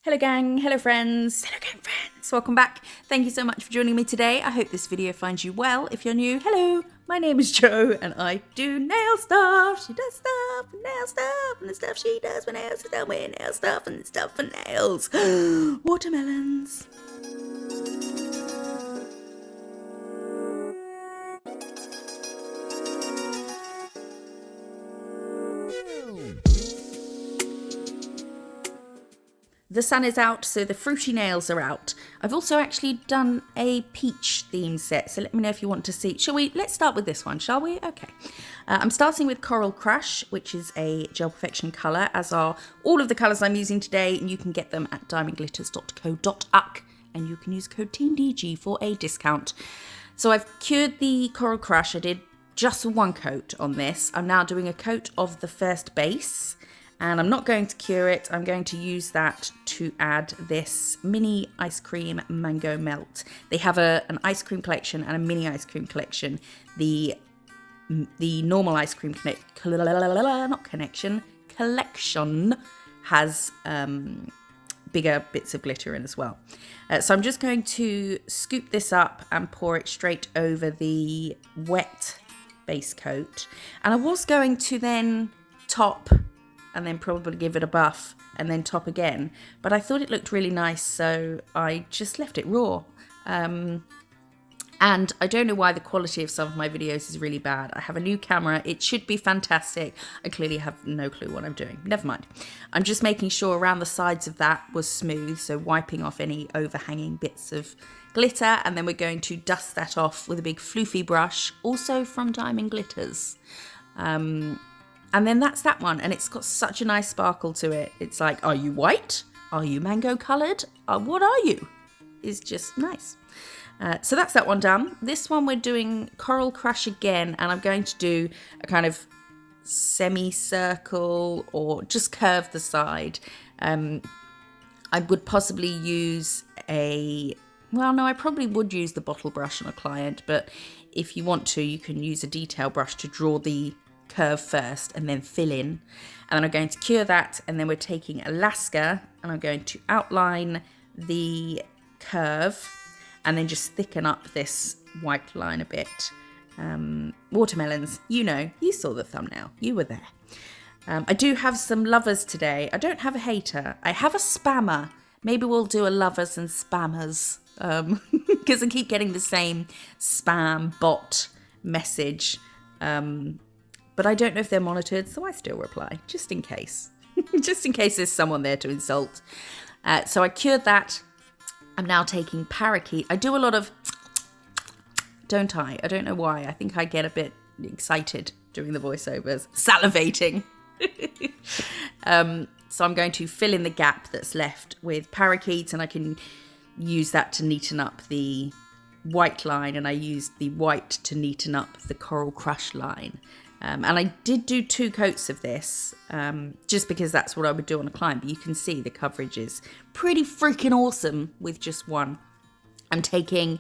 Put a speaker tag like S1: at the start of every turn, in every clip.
S1: Hello gang, hello friends, hello gang friends, welcome back. Thank you so much for joining me today. I hope this video finds you well. If you're new, hello, my name is Jo and I do nail stuff. She does stuff and nail stuff and the stuff she does for nails is done with nail stuff and stuff for nails. Watermelons. The sun is out, so the fruity nails are out. I've also actually done a peach theme set, so let me know if you want to see. Let's start with this one, shall we? Okay. I'm starting with Coral Crush, which is a Gel Perfection colour, as are all of the colours I'm using today, and you can get them at diamondglitters.co.uk, and you can use code TEAMDG for a discount. So I've cured the Coral Crush. I did just one coat on this. I'm now doing a coat of the first base. And I'm not going to cure it, I'm going to use that to add this mini ice cream mango melt. They have an ice cream collection and a mini ice cream collection. The normal ice cream collection has bigger bits of glitter in as well. So I'm just going to scoop this up and pour it straight over the wet base coat. And I was going to then top and then probably give it a buff and then top again. But I thought it looked really nice, so I just left it raw. And I don't know why the quality of some of my videos is really bad. I have a new camera. It should be fantastic. I clearly have no clue what I'm doing. Never mind. I'm just making sure around the sides of that was smooth, so wiping off any overhanging bits of glitter, and then we're going to dust that off with a big floofy brush, also from Diamond Glitters. And then that's that one, and it's got such a nice sparkle to it. It's like, are you white? Are you mango coloured? What are you? It's just nice. So that's that one done. This one we're doing Coral Crush again, and I'm going to do a kind of semicircle or just curve the side. I would possibly use I probably would use the bottle brush on a client, but if you want to, you can use a detail brush to draw the curve first and then fill in, and then I'm going to cure that, and then we're taking Alaska and I'm going to outline the curve and then just thicken up this white line a bit. Watermelons, you saw the thumbnail, you were there. I do have some lovers today. I don't have a hater, I have a spammer. Maybe we'll do a lovers and spammers, because I keep getting the same spam bot message. But I don't know if they're monitored, so I still reply, just in case. Just in case there's someone there to insult. So I cured that. I'm now taking Parakeet. I do a lot of, don't I? I don't know why. I think I get a bit excited during the voiceovers. Salivating. So I'm going to fill in the gap that's left with Parakeet, and I can use that to neaten up the white line, and I used the white to neaten up the Coral Crush line. And I did do 2 coats of this, just because that's what I would do on a client. But you can see the coverage is pretty freaking awesome with just one. I'm taking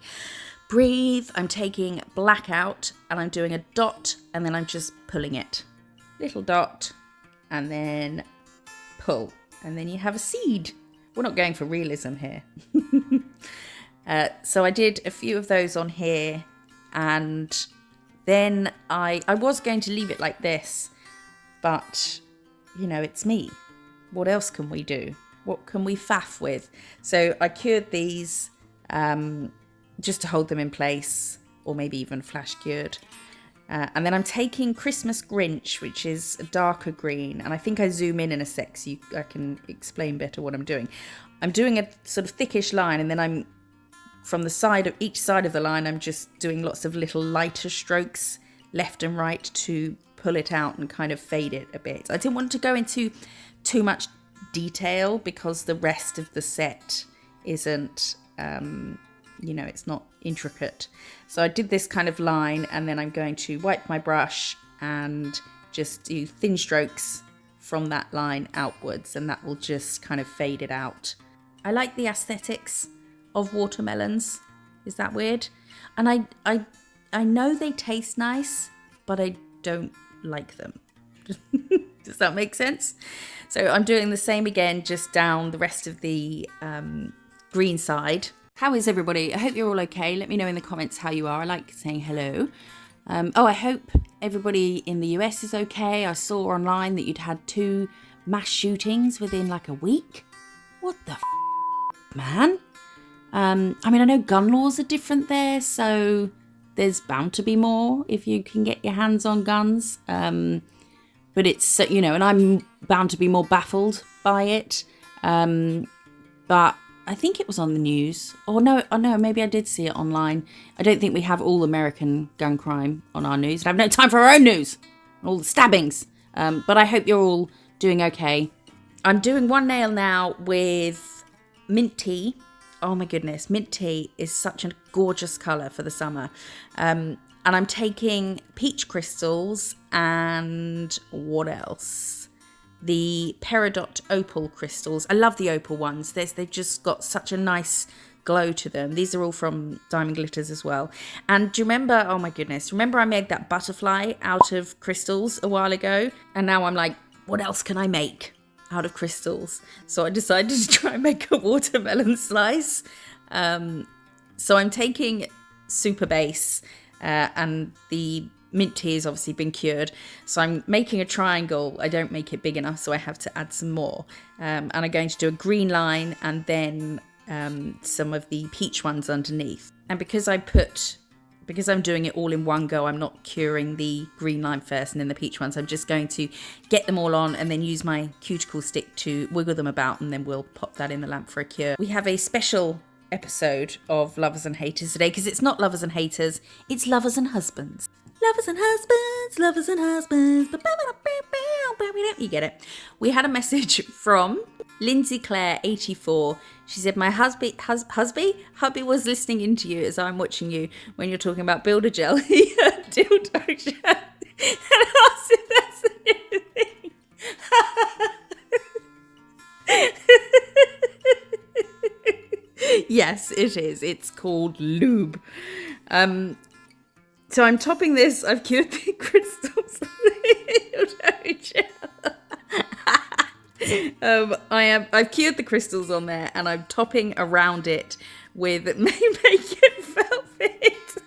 S1: Breathe, I'm taking Blackout, and I'm doing a dot, and then I'm just pulling it. Little dot, and then pull. And then you have a seed. We're not going for realism here. So I did a few of those on here, and then I was going to leave it like this, but, it's me. What else can we do? What can we faff with? So I cured these just to hold them in place, or maybe even flash cured. And then I'm taking Christmas Grinch, which is a darker green, and I think I zoom in a sec so I can explain better what I'm doing. I'm doing a sort of thickish line, and then I'm from the side of each side of the line, I'm just doing lots of little lighter strokes left and right to pull it out and kind of fade it a bit. I didn't want to go into too much detail because the rest of the set isn't, it's not intricate. So I did this kind of line, and then I'm going to wipe my brush and just do thin strokes from that line outwards, and that will just kind of fade it out. I like the aesthetics of watermelons. Is that weird? And I know they taste nice, but I don't like them. Does that make sense? So I'm doing the same again, just down the rest of the green side. How is everybody? I hope you're all okay. Let me know in the comments how you are. I like saying hello. I hope everybody in the US is okay. I saw online that you'd had 2 mass shootings within like a week. What the man? I mean, I know gun laws are different there, so there's bound to be more if you can get your hands on guns. But it's, and I'm bound to be more baffled by it. But I think it was on the news. Or no, maybe I did see it online. I don't think we have all American gun crime on our news. I have no time for our own news. All the stabbings. But I hope you're all doing okay. I'm doing one nail now with mint tea. Oh my goodness, mint tea is such a gorgeous colour for the summer. And I'm taking peach crystals and what else? The peridot opal crystals. I love the opal ones. They've just got such a nice glow to them. These are all from Diamond Glitters as well. And do you remember, oh my goodness, remember I made that butterfly out of crystals a while ago? And now I'm like, what else can I make out of crystals? So I decided to try and make a watermelon slice. So I'm taking Super Base and the mint tea has obviously been cured, so I'm making a triangle. I don't make it big enough, so I have to add some more, and I'm going to do a green line and then some of the peach ones underneath. And because I'm doing it all in one go, I'm not curing the green line first and then the peach ones. I'm just going to get them all on and then use my cuticle stick to wiggle them about, and then we'll pop that in the lamp for a cure. We have a special episode of Lovers and Haters today, because it's not lovers and haters, it's lovers and husbands. Lovers and husbands, lovers and husbands. You get it. We had a message from Lindsay Claire 84. She said, my hubby was listening into you as I'm watching you when you're talking about builder gel. He heard dildo gel and asked if that's a new thing. Yes, it is. It's called lube. So I'm topping this. I've cured the crystals of the gel. I've cured the crystals on there, and I'm topping around it with Make It Velvet.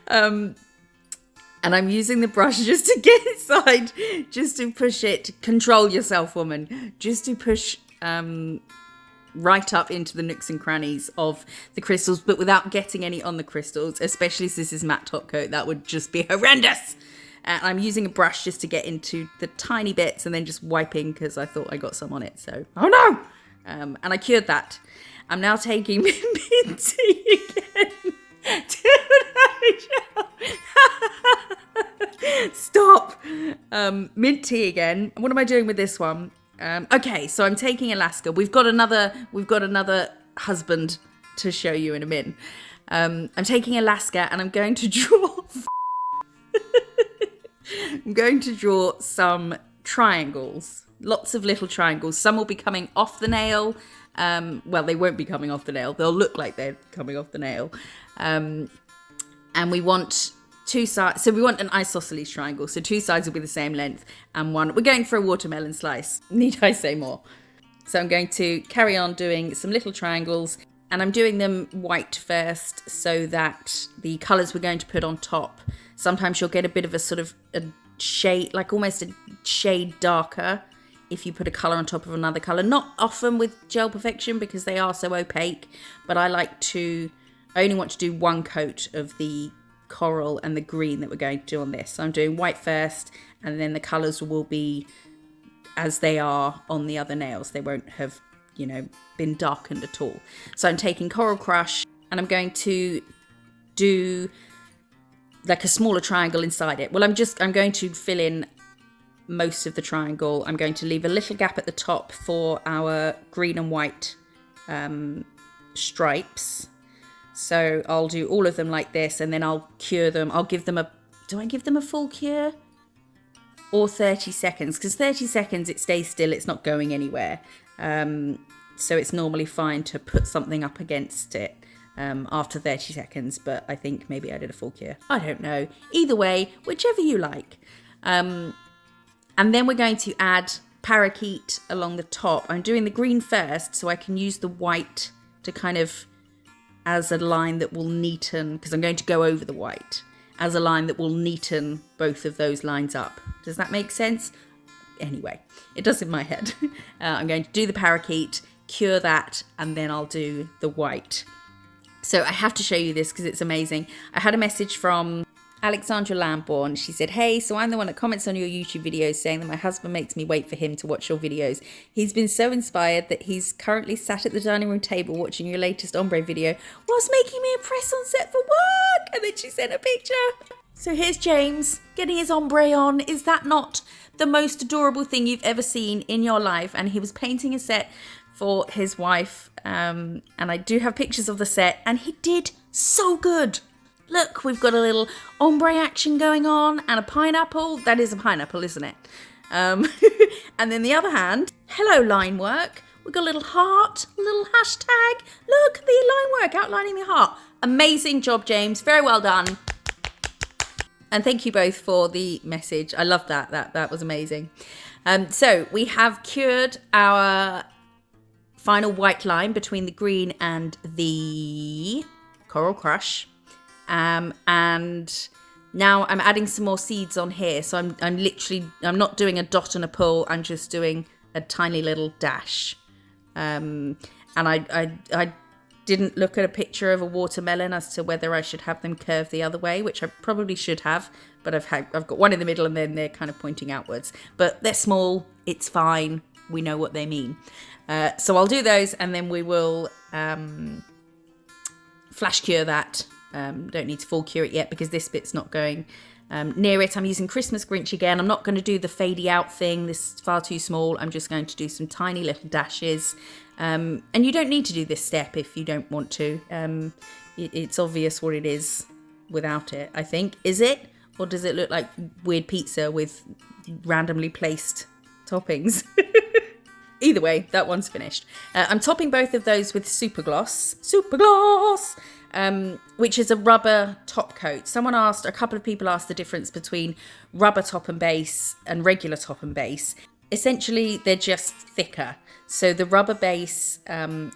S1: And I'm using the brush just to get inside, just to push it. Control yourself, woman. Just to push right up into the nooks and crannies of the crystals, but without getting any on the crystals, especially since this is matte top coat. That would just be horrendous. I'm using a brush just to get into the tiny bits and then just wiping because I thought I got some on it. So, oh no! And I cured that. I'm now taking mint tea again. Stop. Mint tea again. What am I doing with this one? Okay, so I'm taking Alaska. We've got another husband to show you in a minute. I'm taking Alaska and I'm going to draw. I'm going to draw some triangles. Lots of little triangles. Some will be coming off the nail. Well, they won't be coming off the nail. They'll look like they're coming off the nail. And we want 2 sides. So we want an isosceles triangle. So 2 sides will be the same length. And we're going for a watermelon slice. Need I say more? So I'm going to carry on doing some little triangles. And I'm doing them white first so that the colours we're going to put on top, sometimes you'll get a bit of a sort of a shade, like almost a shade darker if you put a colour on top of another colour. Not often with Gel Perfection because they are so opaque, but I only want to do 1 coat of the coral and the green that we're going to do on this. So I'm doing white first, and then the colours will be as they are on the other nails. They won't have, been darkened at all. So I'm taking Coral Crush and I'm going to do like a smaller triangle inside it. Well, I'm going to fill in most of the triangle. I'm going to leave a little gap at the top for our green and white stripes. So I'll do all of them like this, and then I'll cure them. Do I give them a full cure? Or 30 seconds? Because 30 seconds it stays still, it's not going anywhere. So it's normally fine to put something up against it after 30 seconds, but I think maybe I did a full cure. I don't know. Either way, whichever you like. And then we're going to add parakeet along the top. I'm doing the green first so I can use the white to kind of as a line that will neaten, because I'm going to go over the white, as a line that will neaten both of those lines up. Does that make sense? Anyway, it does in my head. I'm going to do the parakeet, cure that, and then I'll do the white. So I have to show you this because it's amazing. I had a message from Alexandra Lambourne. She said, hey, so I'm the one that comments on your YouTube videos saying that my husband makes me wait for him to watch your videos. He's been so inspired that he's currently sat at the dining room table watching your latest ombre video whilst making me a press on set for work. And then she sent a picture. So here's James getting his ombre on. Is that not the most adorable thing you've ever seen in your life? And he was painting a set for his wife. And I do have pictures of the set, and he did so good. Look, we've got a little ombre action going on and a pineapple. That is a pineapple, isn't it? And then the other hand, hello line work. We've got a little heart, a little hashtag. Look, the line work outlining the heart. Amazing job, James. Very well done. And thank you both for the message. I love that. That was amazing. So we have cured our final white line between the green and the Coral Crush. And now I'm adding some more seeds on here. So I'm not doing a dot and a pull. I'm just doing a tiny little dash. And I didn't look at a picture of a watermelon as to whether I should have them curve the other way, which I probably should have, but I've got one in the middle and then they're kind of pointing outwards. But they're small. It's fine. We know what they mean. So I'll do those and then we will flash cure that. Don't need to full cure it yet because this bit's not going near it. I'm using Christmas Grinch again. I'm not going to do the fadey out thing. This is far too small. I'm just going to do some tiny little dashes. And you don't need to do this step if you don't want to. It's obvious what it is without it, I think. Is it? Or does it look like weird pizza with randomly placed toppings? Either way, that one's finished. I'm topping both of those with Super Gloss, which is a rubber top coat. A couple of people asked the difference between rubber top and base and regular top and base. Essentially, they're just thicker. So the rubber base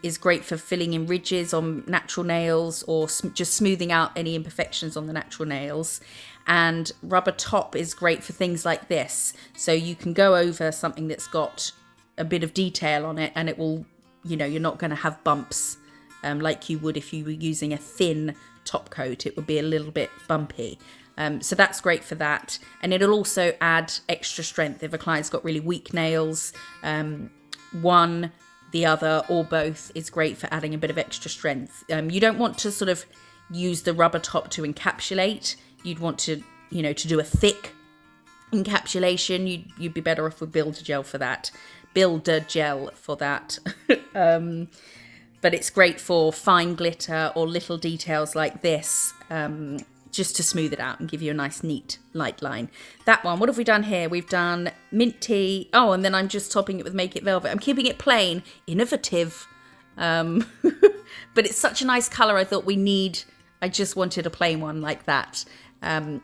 S1: is great for filling in ridges on natural nails or just smoothing out any imperfections on the natural nails. And rubber top is great for things like this. So you can go over something that's got a bit of detail on it and it will, you're not going to have bumps like you would if you were using a thin top coat. It would be a little bit bumpy. So that's great for that. And it'll also add extra strength if a client's got really weak nails. One, the other, or both is great for adding a bit of extra strength. You don't want to sort of use the rubber top to encapsulate. You'd want to, to do a thick encapsulation. You'd be better off with Builder Gel for that. But it's great for fine glitter or little details like this, just to smooth it out and give you a nice, neat, light line. That one, what have we done here? We've done mint tea. Oh, and then I'm just topping it with Make It Velvet. I'm keeping it plain, innovative. But it's such a nice colour. I thought I just wanted a plain one like that.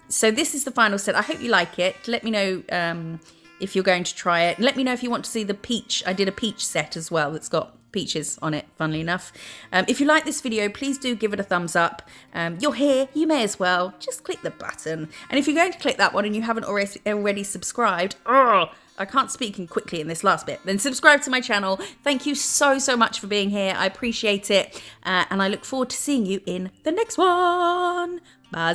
S1: So this is the final set. I hope you like it. Let me know if you're going to try it. Let me know if you want to see the peach. I did a peach set as well that's got peaches on it, funnily enough. If you like this video, please do give it a thumbs up. You're here, you may as well just click the button. And if you're going to click that one and you haven't already subscribed, I can't speak quickly in this last bit, then subscribe to my channel. Thank you so much for being here. I appreciate it. And I look forward to seeing you in the next one. Bye.